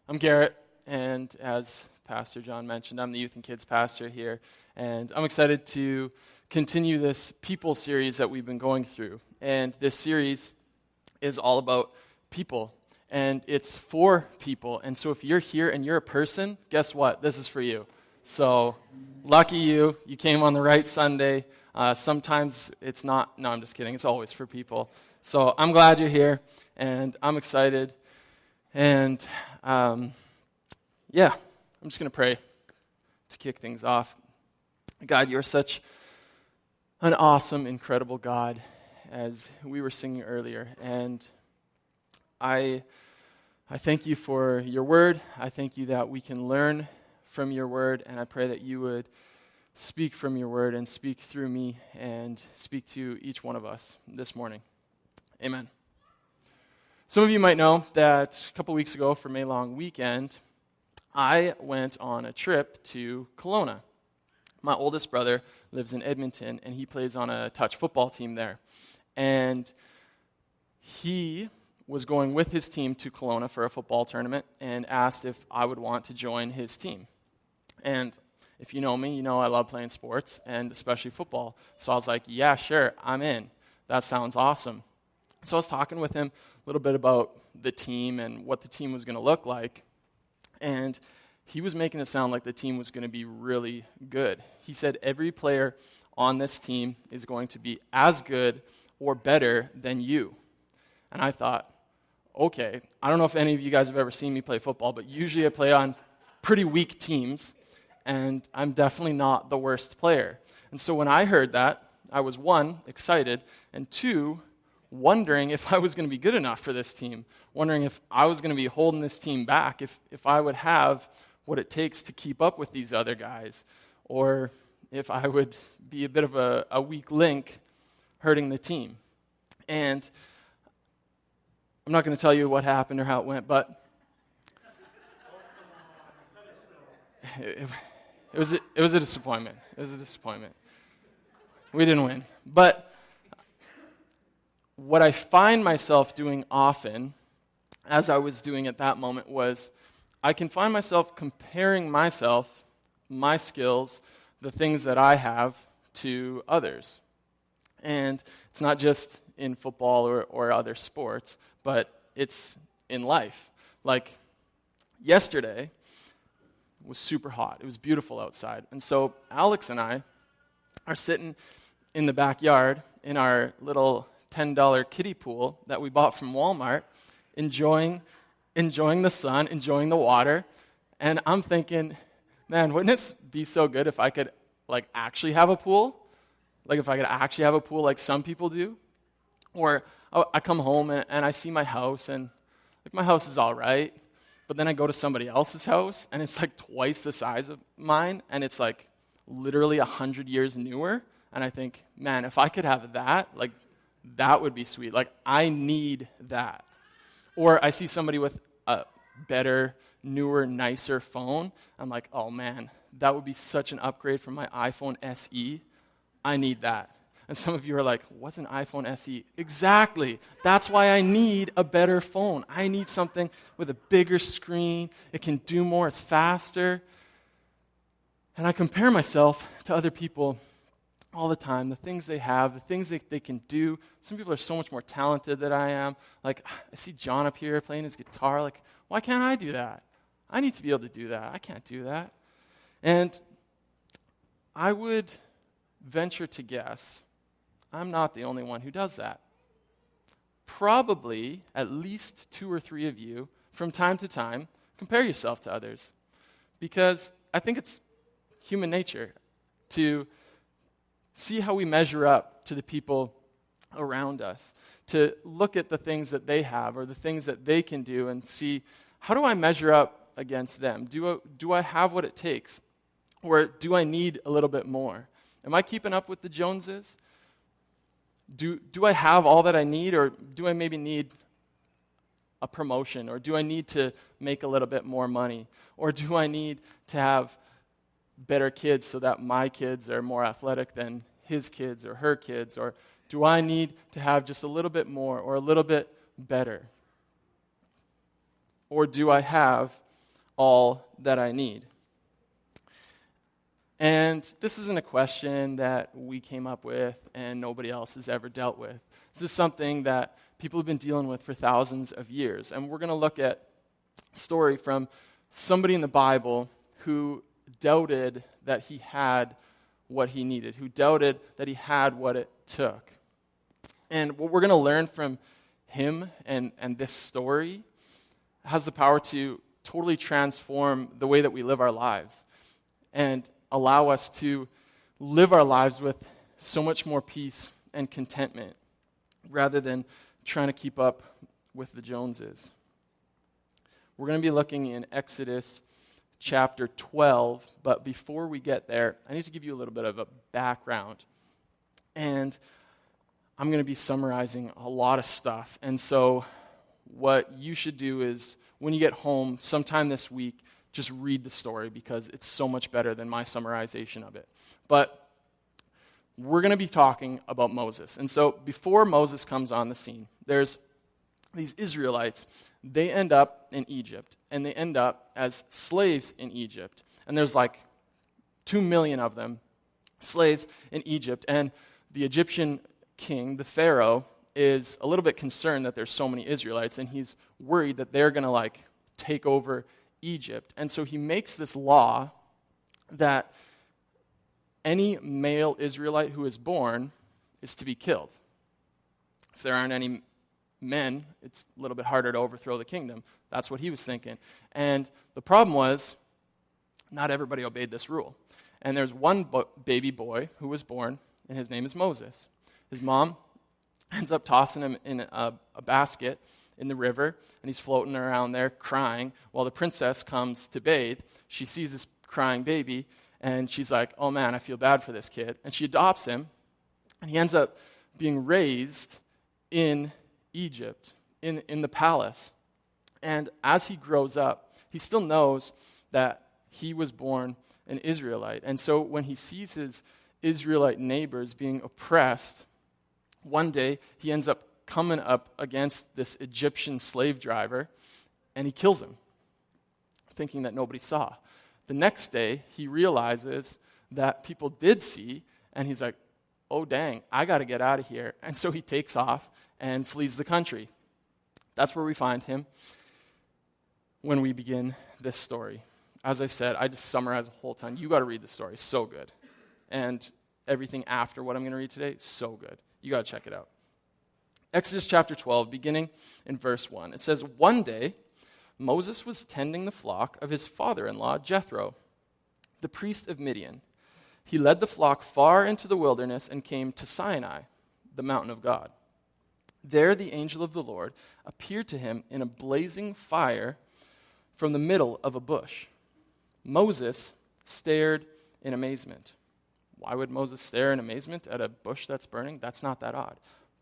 I'm Garrett, and as Pastor John mentioned, I'm the youth and kids pastor here, and I'm excited to continue this people series that we've been going through. And this series is all about people, and it's for people. And so if you're here and you're a person, guess what? This is for you. So lucky you came on the right Sunday. Sometimes it's not. No, I'm just kidding. It's always for people. So I'm glad you're here, and I'm excited. And I'm just going to pray to kick things off. God, you're such an awesome, incredible God, as we were singing earlier. And I thank you for your word. I thank you that we can learn from your word, and I pray that you would speak from your word and speak through me and speak to each one of us this morning. Amen. Some of you might know that a couple weeks ago for May Long Weekend, I went on a trip to Kelowna. My oldest brother lives in Edmonton, and he plays on a touch football team there. And he was going with his team to Kelowna for a football tournament and asked if I would want to join his team. And if you know me, you know I love playing sports, and especially football. So I was like, yeah, sure, I'm in. That sounds awesome. So I was talking with him a little bit about the team and what the team was going to look like. And he was making it sound like the team was going to be really good. He said every player on this team is going to be as good or better than you. And I thought, okay, I don't know if any of you guys have ever seen me play football, but usually I play on pretty weak teams, and I'm definitely not the worst player. And so when I heard that, I was, one, excited, and two, wondering if I was going to be good enough for this team, wondering if I was going to be holding this team back, if I would have what it takes to keep up with these other guys, or if I would be a bit of a weak link hurting the team. And I'm not going to tell you what happened or how it went, but it was a disappointment. It was a disappointment. We didn't win. But what I find myself doing often, as I was doing at that moment, was I can find myself comparing myself, my skills, the things that I have, to others. And it's not just in football or other sports, but it's in life. Like yesterday was super hot. It was beautiful outside. And so Alex and I are sitting in the backyard in our little $10 kiddie pool that we bought from Walmart, enjoying the sun, enjoying the water, and I'm thinking, man, wouldn't it be so good if I could actually have a pool? Like if I could actually have a pool like some people do? Or I come home and I see my house, and my house is all right, but then I go to somebody else's house and it's like twice the size of mine, and it's like literally 100 years newer, and I think, man, if I could have that, that would be sweet. I need that. Or I see somebody with a better, newer, nicer phone. I'm like, oh man, that would be such an upgrade from my iPhone SE. I need that. And some of you are like, what's an iPhone SE? Exactly. That's why I need a better phone. I need something with a bigger screen. It can do more. It's faster. And I compare myself to other people all the time, the things they have, the things they can do. Some people are so much more talented than I am. I see John up here playing his guitar. Why can't I do that? I need to be able to do that. I can't do that. And I would venture to guess I'm not the only one who does that. Probably at least 2 or 3 of you, from time to time, compare yourself to others. Because I think it's human nature to see how we measure up to the people around us, to look at the things that they have or the things that they can do and see, how do I measure up against them? Do I have what it takes? Or do I need a little bit more? Am I keeping up with the Joneses? Do I have all that I need, or do I maybe need a promotion? Or do I need to make a little bit more money? Or do I need to have better kids so that my kids are more athletic than his kids or her kids? Or do I need to have just a little bit more or a little bit better? Or do I have all that I need. And this isn't a question that we came up with and nobody else has ever dealt with. This is something that people have been dealing with for thousands of years. And we're going to look at a story from somebody in the Bible who doubted that he had what he needed, who doubted that he had what it took. And what we're going to learn from him and this story has the power to totally transform the way that we live our lives and allow us to live our lives with so much more peace and contentment rather than trying to keep up with the Joneses. We're going to be looking in Exodus chapter 12, but before we get there, I need to give you a little bit of a background. And I'm going to be summarizing a lot of stuff. And so what you should do is when you get home sometime this week, just read the story because it's so much better than my summarization of it. But we're going to be talking about Moses. And so before Moses comes on the scene, there's these Israelites. They end up in Egypt, and they end up as slaves in Egypt. And there's like 2 million of them, slaves in Egypt. And the Egyptian king, the Pharaoh, is a little bit concerned that there's so many Israelites, and he's worried that they're going to take over Egypt. And so he makes this law that any male Israelite who is born is to be killed. If there aren't any men, it's a little bit harder to overthrow the kingdom. That's what he was thinking. And the problem was, not everybody obeyed this rule. And there's one baby boy who was born, and his name is Moses. His mom ends up tossing him in a basket in the river, and he's floating around there crying while the princess comes to bathe. She sees this crying baby, and she's like, oh man, I feel bad for this kid. And she adopts him, and he ends up being raised in Egypt, in the palace. And as he grows up, he still knows that he was born an Israelite. And so when he sees his Israelite neighbors being oppressed, one day he ends up coming up against this Egyptian slave driver, and he kills him, thinking that nobody saw. The next day, he realizes that people did see, and he's like, oh dang, I got to get out of here. And so he takes off and flees the country. That's where we find him when we begin this story. As I said, I just summarized a whole ton. You got to read the story. So good. And everything after what I'm going to read today, so good. You got to check it out. Exodus chapter 12, beginning in verse 1. It says, one day, Moses was tending the flock of his father-in-law, Jethro, the priest of Midian. He led the flock far into the wilderness and came to Sinai, the mountain of God. There the angel of the Lord appeared to him in a blazing fire from the middle of a bush. Moses stared in amazement. Why would Moses stare in amazement at a bush that's burning? That's not that odd.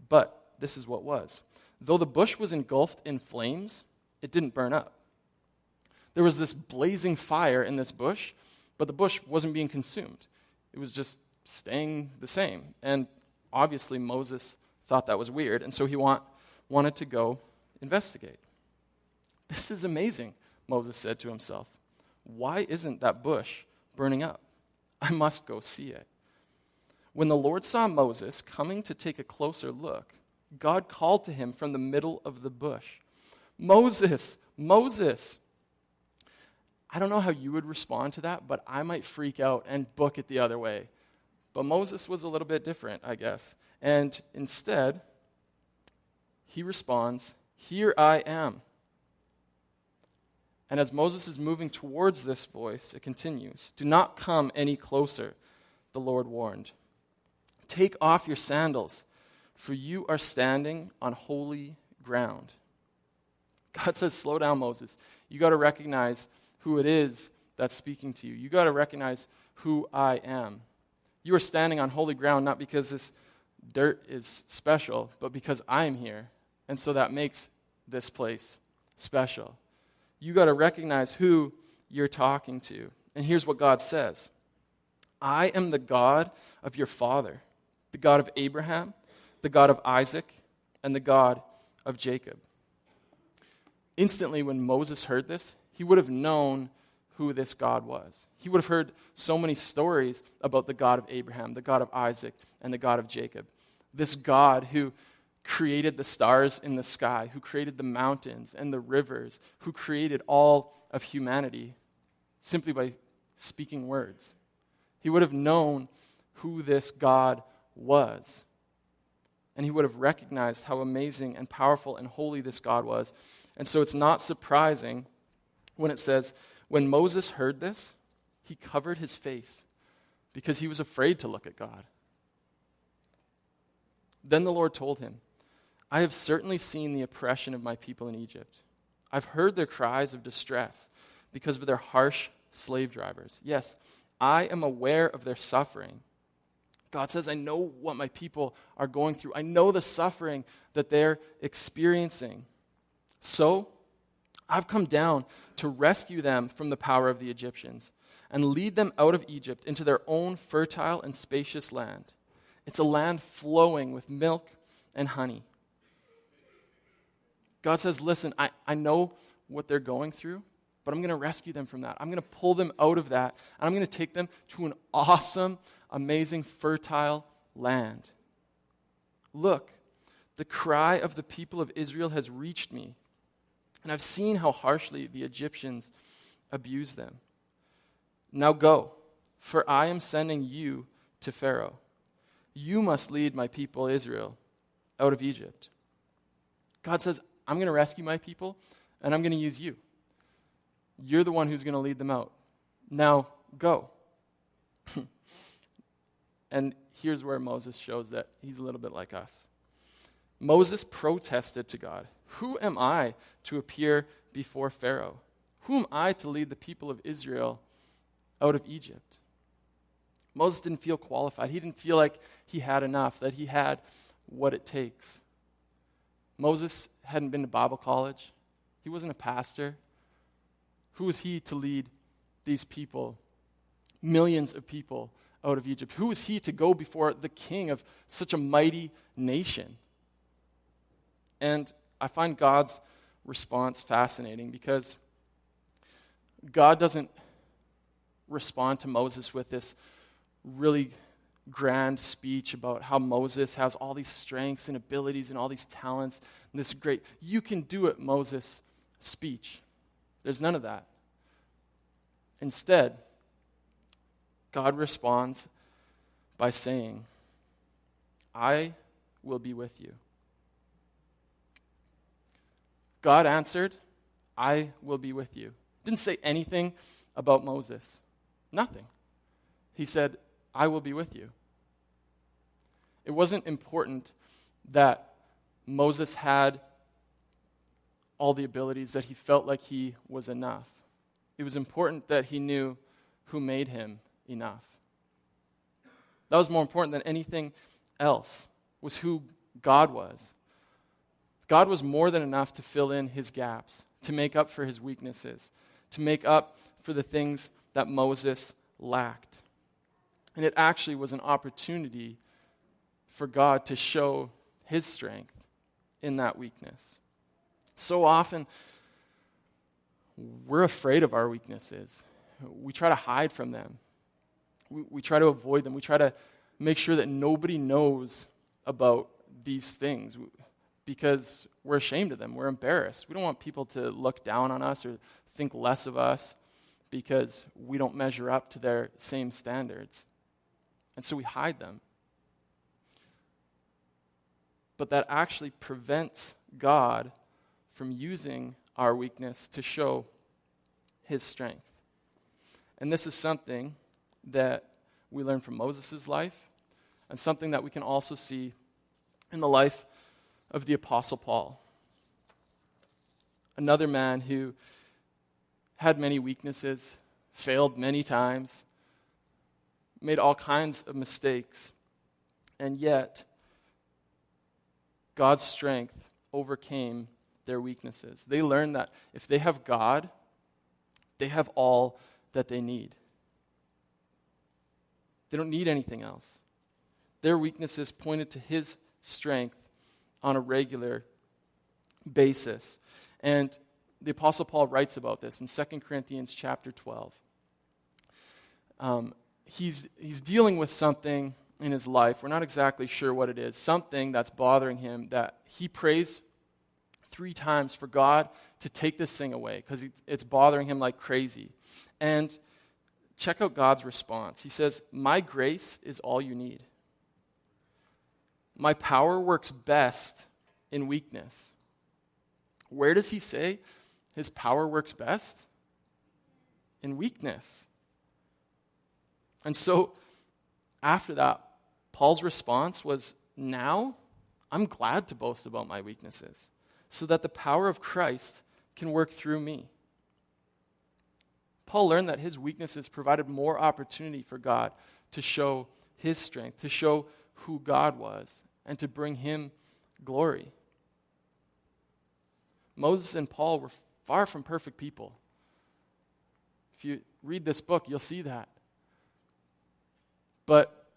But this is what was. Though the bush was engulfed in flames, it didn't burn up. There was this blazing fire in this bush, but the bush wasn't being consumed. It was just staying the same. And obviously Moses thought that was weird, and so he wanted to go investigate. This is amazing, Moses said to himself. Why isn't that bush burning up? I must go see it. When the Lord saw Moses coming to take a closer look, God called to him from the middle of the bush, Moses, Moses. I don't know how you would respond to that, but I might freak out and book it the other way. But Moses was a little bit different, I guess. And instead, he responds, here I am. And as Moses is moving towards this voice, it continues, do not come any closer, the Lord warned. Take off your sandals, for you are standing on holy ground. God says, slow down, Moses. You got to recognize who it is that's speaking to you. You got to recognize who I am. You are standing on holy ground not because this dirt is special, but because I'm here. And so that makes this place special. You got to recognize who you're talking to. And here's what God says. I am the God of your father, the God of Abraham, the God of Isaac, and the God of Jacob. Instantly, when Moses heard this, he would have known who this God was. He would have heard so many stories about the God of Abraham, the God of Isaac, and the God of Jacob. This God who created the stars in the sky, who created the mountains and the rivers, who created all of humanity simply by speaking words. He would have known who this God was. And he would have recognized how amazing and powerful and holy this God was. And so it's not surprising when it says, when Moses heard this, he covered his face because he was afraid to look at God. Then the Lord told him, I have certainly seen the oppression of my people in Egypt. I've heard their cries of distress because of their harsh slave drivers. Yes, I am aware of their suffering. God says, I know what my people are going through. I know the suffering that they're experiencing. So I've come down to rescue them from the power of the Egyptians and lead them out of Egypt into their own fertile and spacious land. It's a land flowing with milk and honey. God says, listen, I know what they're going through, but I'm going to rescue them from that. I'm going to pull them out of that, and I'm going to take them to an awesome, amazing, fertile land. Look, the cry of the people of Israel has reached me, and I've seen how harshly the Egyptians abuse them. Now go, for I am sending you to Pharaoh. You must lead my people Israel out of Egypt. God says, I'm going to rescue my people, and I'm going to use you. You're the one who's going to lead them out. Now go. And here's where Moses shows that he's a little bit like us. Moses protested to God, who am I to appear before Pharaoh? Who am I to lead the people of Israel out of Egypt? Moses didn't feel qualified. He didn't feel like he had enough, that he had what it takes. Moses hadn't been to Bible college. He wasn't a pastor. Who was he to lead these people, millions of people, out of Egypt? Who was he to go before the king of such a mighty nation? And I find God's response fascinating because God doesn't respond to Moses with this really grand speech about how Moses has all these strengths and abilities and all these talents and this great, you can do it, Moses speech. There's none of that. Instead, God responds by saying, I will be with you. God answered, I will be with you. Didn't say anything about Moses. Nothing. He said, I will be with you. It wasn't important that Moses had all the abilities, that he felt like he was enough. It was important that he knew who made him enough. That was more important than anything else, was who God was. God was more than enough to fill in his gaps, to make up for his weaknesses, to make up for the things that Moses lacked. And it actually was an opportunity for God to show his strength in that weakness. So often, we're afraid of our weaknesses. We try to hide from them. We try to avoid them. We try to make sure that nobody knows about these things because we're ashamed of them. We're embarrassed. We don't want people to look down on us or think less of us because we don't measure up to their same standards. And so we hide them. But that actually prevents God from using our weakness to show his strength. And this is something that we learn from Moses' life and something that we can also see in the life of the Apostle Paul. Another man who had many weaknesses, failed many times, made all kinds of mistakes, and yet God's strength overcame their weaknesses. They learned that if they have God, they have all that they need. They don't need anything else. Their weaknesses pointed to his strength on a regular basis. And the Apostle Paul writes about this in 2 Corinthians chapter 12. He's dealing with something in his life. We're not exactly sure what it is. Something that's bothering him that he prays 3 times for God to take this thing away because it's bothering him like crazy. And check out God's response. He says, "My grace is all you need. My power works best in weakness." Where does he say his power works best? In weakness. And so after that, Paul's response was, "Now I'm glad to boast about my weaknesses, so that the power of Christ can work through me." Paul learned that his weaknesses provided more opportunity for God to show his strength, to show who God was, and to bring him glory. Moses and Paul were far from perfect people. If you read this book, you'll see that. But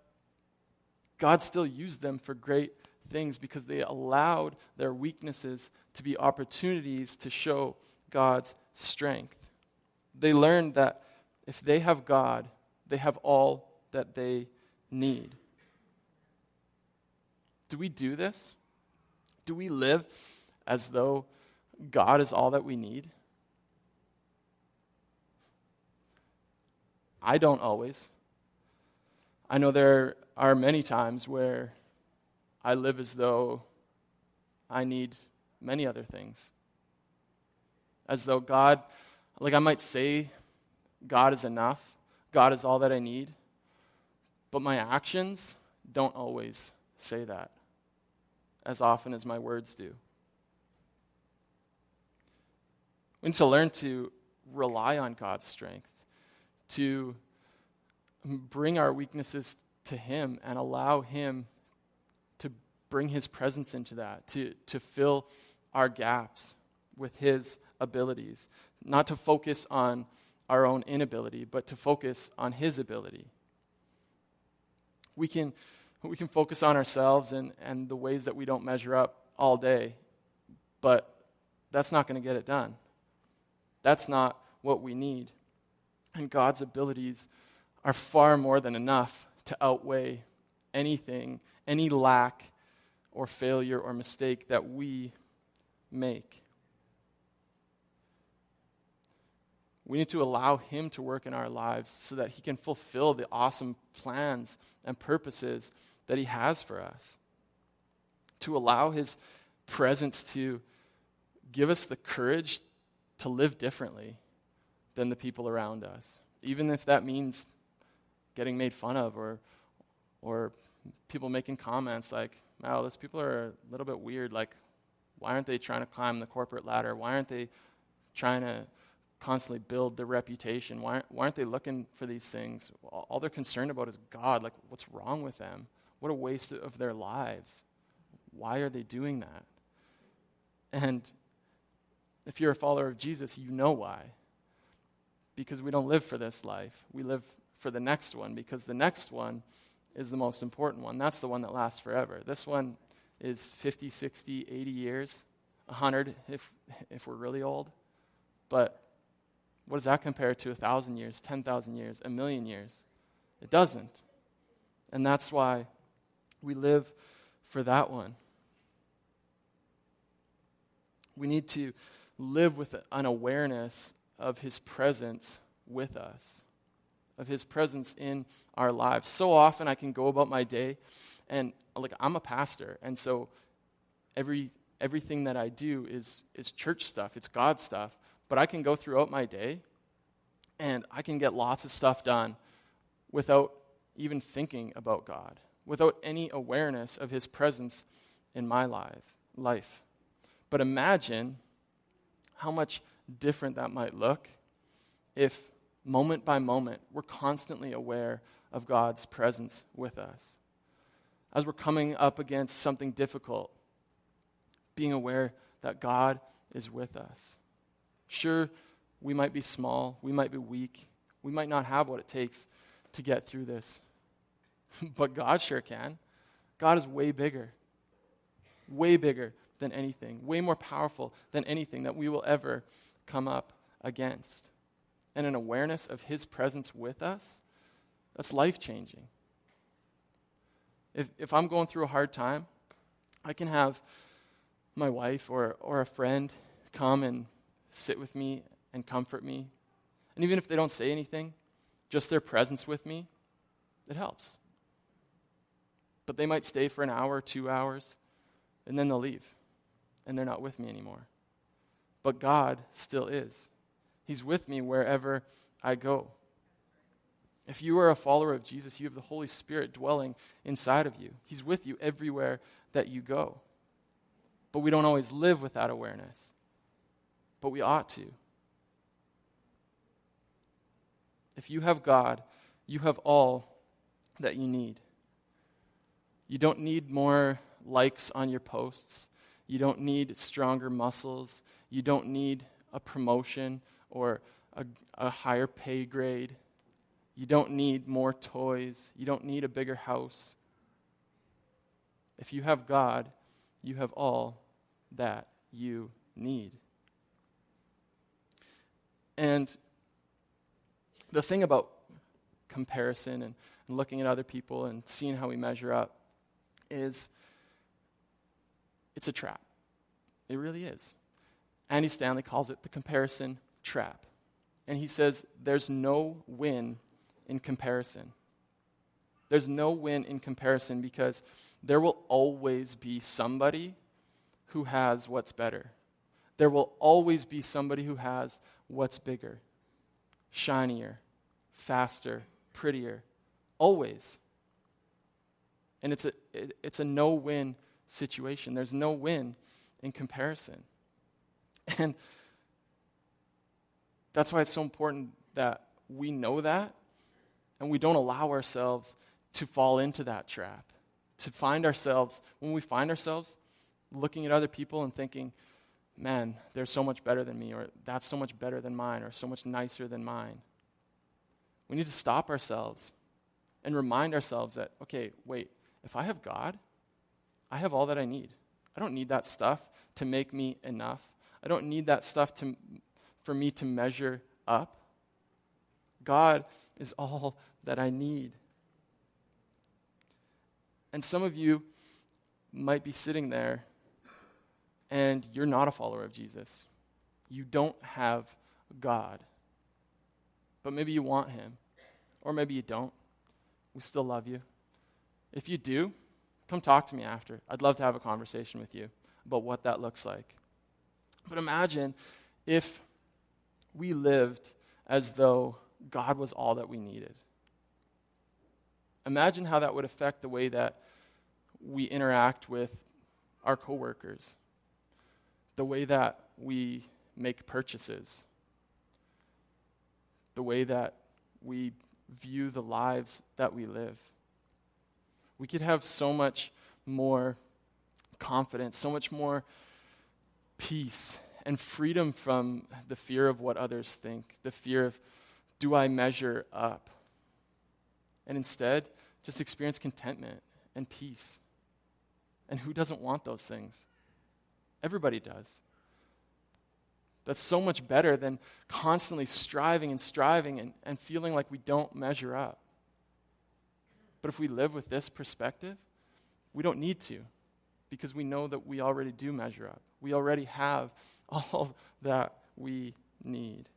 God still used them for great things because they allowed their weaknesses to be opportunities to show God's strength. They learned that if they have God, they have all that they need. Do we do this? Do we live as though God is all that we need? I don't always. I know there are many times where I live as though I need many other things. As though God, like I might say, God is enough, God is all that I need, but my actions don't always say that as often as my words do. We need to learn to rely on God's strength, to bring our weaknesses to Him and allow Him to bring His presence into that, to fill our gaps with His abilities. Not to focus on our own inability, but to focus on His ability. We can focus on ourselves and the ways that we don't measure up all day, but that's not going to get it done. That's not what we need. And God's abilities are far more than enough to outweigh anything, any lack or failure or mistake that we make. We need to allow Him to work in our lives so that He can fulfill the awesome plans and purposes that He has for us. To allow His presence to give us the courage to live differently than the people around us, even if that means getting made fun of or people making comments like, "Wow, those people are a little bit weird. Like, why aren't they trying to climb the corporate ladder? Why aren't they trying to constantly build their reputation? Why aren't they looking for these things? All they're concerned about is God. Like, what's wrong with them? What a waste of their lives. Why are they doing that?" And if you're a follower of Jesus, you know why. Because we don't live for this life. We live for the next one, because the next one is the most important one. That's the one that lasts forever. This one is 50, 60, 80 years, 100 if we're really old. But what does that compare to 1,000 years, 10,000 years, 1,000,000 years? It doesn't. And that's why we live for that one. We need to live with an awareness of His presence with us, of His presence in our lives. So often I can go about my day, and like I'm a pastor, and so everything that I do is church stuff, it's God stuff. But I can go throughout my day, and I can get lots of stuff done without even thinking about God, without any awareness of His presence in my life. But imagine how much different that might look if moment by moment we're constantly aware of God's presence with us. As we're coming up against something difficult, being aware that God is with us. Sure, we might be small, we might be weak, we might not have what it takes to get through this, but God sure can. God is way bigger than anything, way more powerful than anything that we will ever come up against. And an awareness of his presence with us, that's life-changing. If I'm going through a hard time, I can have my wife or a friend come and sit with me and comfort me. And even if they don't say anything, just their presence with me, it helps. But they might stay for an hour, 2 hours, and then they'll leave. And they're not with me anymore. But God still is. He's with me wherever I go. If you are a follower of Jesus, you have the Holy Spirit dwelling inside of you. He's with you everywhere that you go. But we don't always live with that awareness. But we ought to. If you have God, you have all that you need. You don't need more likes on your posts. You don't need stronger muscles. You don't need a promotion or a higher pay grade. You don't need more toys. You don't need a bigger house. If you have God, you have all that you need. And the thing about comparison and looking at other people and seeing how we measure up is it's a trap. It really is. Andy Stanley calls it the comparison trap. And he says there's no win in comparison. There's no win in comparison because there will always be somebody who has what's better. There will always be somebody who has what's bigger, shinier, faster, prettier. Always. And it's a no-win situation. There's no win in comparison. And that's why it's so important that we know that and we don't allow ourselves to fall into that trap. When we find ourselves looking at other people and thinking, man, they're so much better than me, or that's so much better than mine, or so much nicer than mine. We need to stop ourselves and remind ourselves that, okay, wait, if I have God, I have all that I need. I don't need that stuff to make me enough. I don't need that stuff for me to measure up. God is all that I need. And some of you might be sitting there and you're not a follower of Jesus. You don't have God. But maybe you want him. Or maybe you don't. We still love you. If you do, come talk to me after. I'd love to have a conversation with you about what that looks like. But imagine if we lived as though God was all that we needed. Imagine how that would affect the way that we interact with our coworkers, the way that we make purchases, the way that we view the lives that we live. We could have so much more confidence, so much more peace and freedom from the fear of what others think, the fear of, do I measure up? And instead, just experience contentment and peace. And who doesn't want those things? Everybody does. That's so much better than constantly striving and feeling like we don't measure up. But if we live with this perspective, we don't need to, because we know that we already do measure up. We already have all that we need.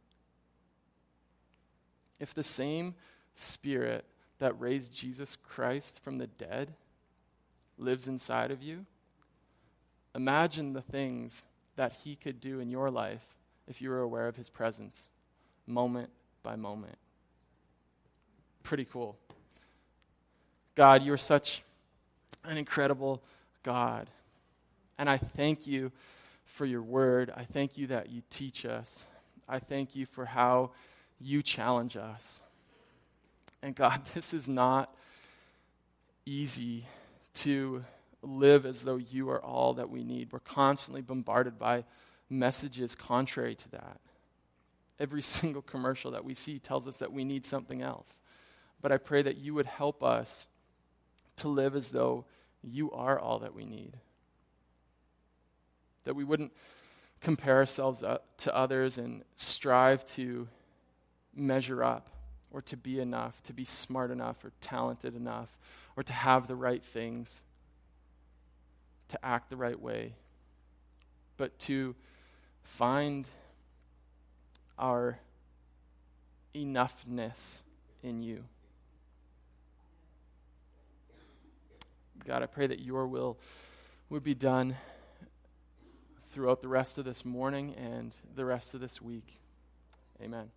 If the same Spirit that raised Jesus Christ from the dead lives inside of you, imagine the things that he could do in your life if you were aware of his presence, moment by moment. Pretty cool. God, you are such an incredible God. And I thank you for your word. I thank you that you teach us. I thank you for how you challenge us. And God, this is not easy to live as though you are all that we need. We're constantly bombarded by messages contrary to that. Every single commercial that we see tells us that we need something else. But I pray that you would help us to live as though you are all that we need. That we wouldn't compare ourselves to others and strive to measure up or to be enough, to be smart enough or talented enough or to have the right things, to act the right way, but to find our enoughness in you. God, I pray that your will would be done throughout the rest of this morning and the rest of this week. Amen.